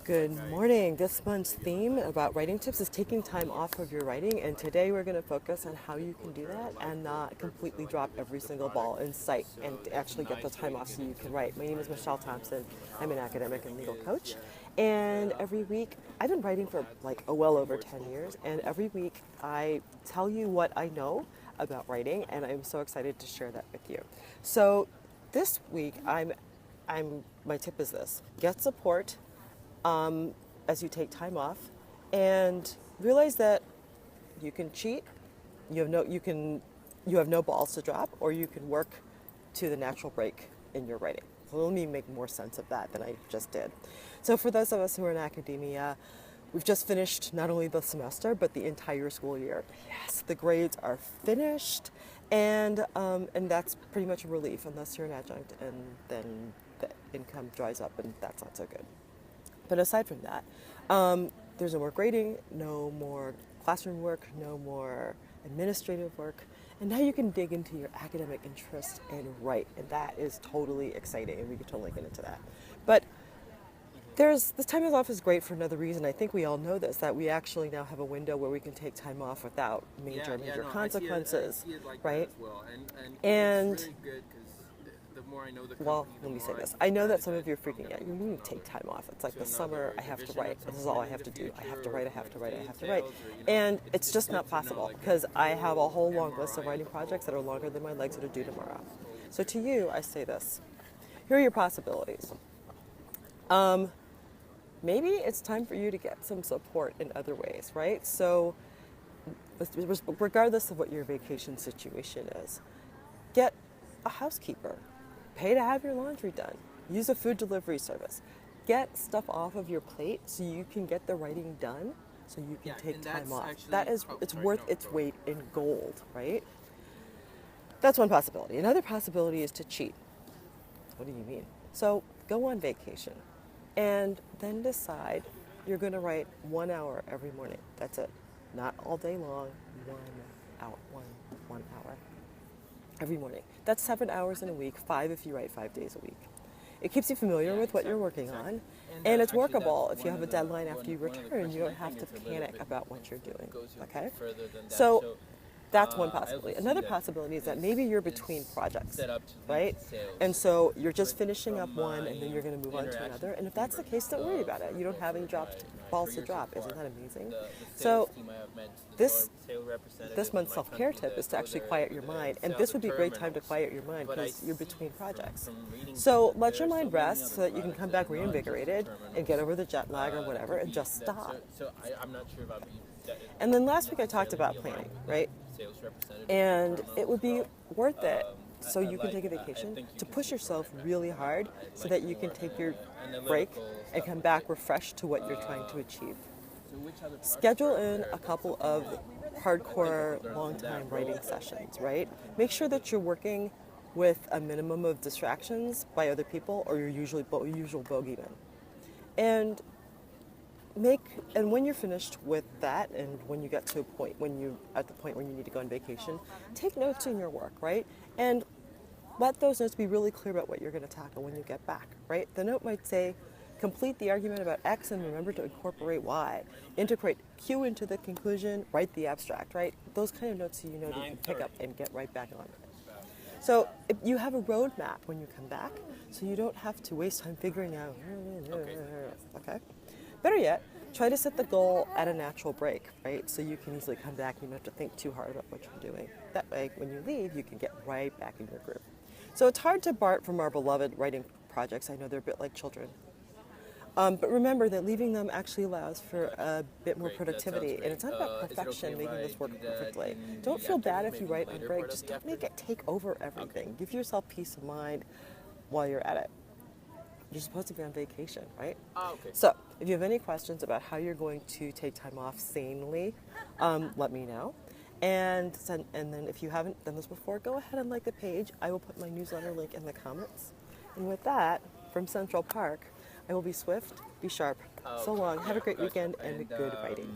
Good morning. This month's theme about writing tips is taking time off of your writing, and today we're going to focus on how you can do that and not completely drop every single ball in sight and actually get the time off so you can write. My name is Michelle Thompson. I'm an academic and legal coach, and every week I've been writing for well over 10 years, and every week I tell you what I know about writing, and I'm so excited to share that with you. So this week my tip is this: get support as you take time off, and realize that you can cheat. You have no balls to drop, or you can work to the natural break in your writing. So let me make more sense of that than I just did. So for those of us who are in academia, we've just finished not only the semester but the entire school year. Yes, the grades are finished, and that's pretty much a relief, unless you're an adjunct, and then the income dries up, and that's not so good. But aside from that, there's no more grading, no more classroom work, no more administrative work, and now you can dig into your academic interest and write, and that is totally exciting, and we can totally get into that. But this time off is great for another reason. I think we all know this, that we actually now have a window where we can take time off without major consequences, I see it like right? that as well. And it's really good because the more I know the company, well, let me say this. I know that some of you are freaking out. You need to take time off. It's like the summer, I have to write. This is all I have to do. I have to write, I have to write, I have to write. And it's just not possible because I have a whole long list of writing projects that are longer than my legs that are due tomorrow. So to you, I say this. Here are your possibilities. Maybe it's time for you to get some support in other ways, right? So regardless of what your vacation situation is, get a housekeeper. Pay to have your laundry done. Use a food delivery service. Get stuff off of your plate so you can get the writing done, so you can take time off. It's worth its weight in gold, right? That's one possibility. Another possibility is to cheat. What do you mean? So go on vacation and then decide you're going to write 1 hour every morning. That's it. Not all day long, 1 hour, one hour every morning. That's 7 hours in a week, 5 if you write 5 days a week. It keeps you familiar with what you're working on, and it's workable. If you have a deadline after you return, you don't have to panic about what you're doing, okay? So that's one possibility. Another possibility is that maybe you're between projects, right? And so you're just finishing up one, and then you're going to move on to another. And if that's the case, don't worry about it. You don't have any balls to drop. Isn't that amazing? So this month's self-care tip is to actually quiet your mind. And this would be a great time to quiet your mind because you're between projects. So let your mind rest so that you can come back reinvigorated and get over the jet lag or whatever and just stop. And then last week I talked about planning, right? And it would be worth it, so you can take a vacation, to push yourself really hard so that you can take your break and come back refreshed to what you're trying to achieve. Schedule in a couple of hardcore long-time writing sessions, right? Make sure that you're working with a minimum of distractions by other people or your usual bogeyman. And when you're finished with that, and when you get to a point when you need to go on vacation, take notes in your work, right? And let those notes be really clear about what you're going to tackle when you get back, right? The note might say, complete the argument about X and remember to incorporate Y. Integrate Q into the conclusion, write the abstract, right? Those kind of notes you know that you can pick up and get right back on it. So if you have a roadmap when you come back, so you don't have to waste time figuring out, okay? Better yet, try to set the goal at a natural break, right? So you can easily come back and you don't have to think too hard about what you're doing. That way, when you leave, you can get right back in your groove. So it's hard to part from our beloved writing projects. I know they're a bit like children. But remember that leaving them actually allows for a bit more productivity. And it's not about perfection, making this work perfectly. Don't feel bad if you write on break. Just don't make it take over everything. Give yourself peace of mind while you're at it. You're supposed to be on vacation, right? So if you have any questions about how you're going to take time off sanely, let me know. And then if you haven't done this before, go ahead and like the page. I will put my newsletter link in the comments. And with that, from Central Park, I will be swift, be sharp. So long. Have a great weekend and good writing.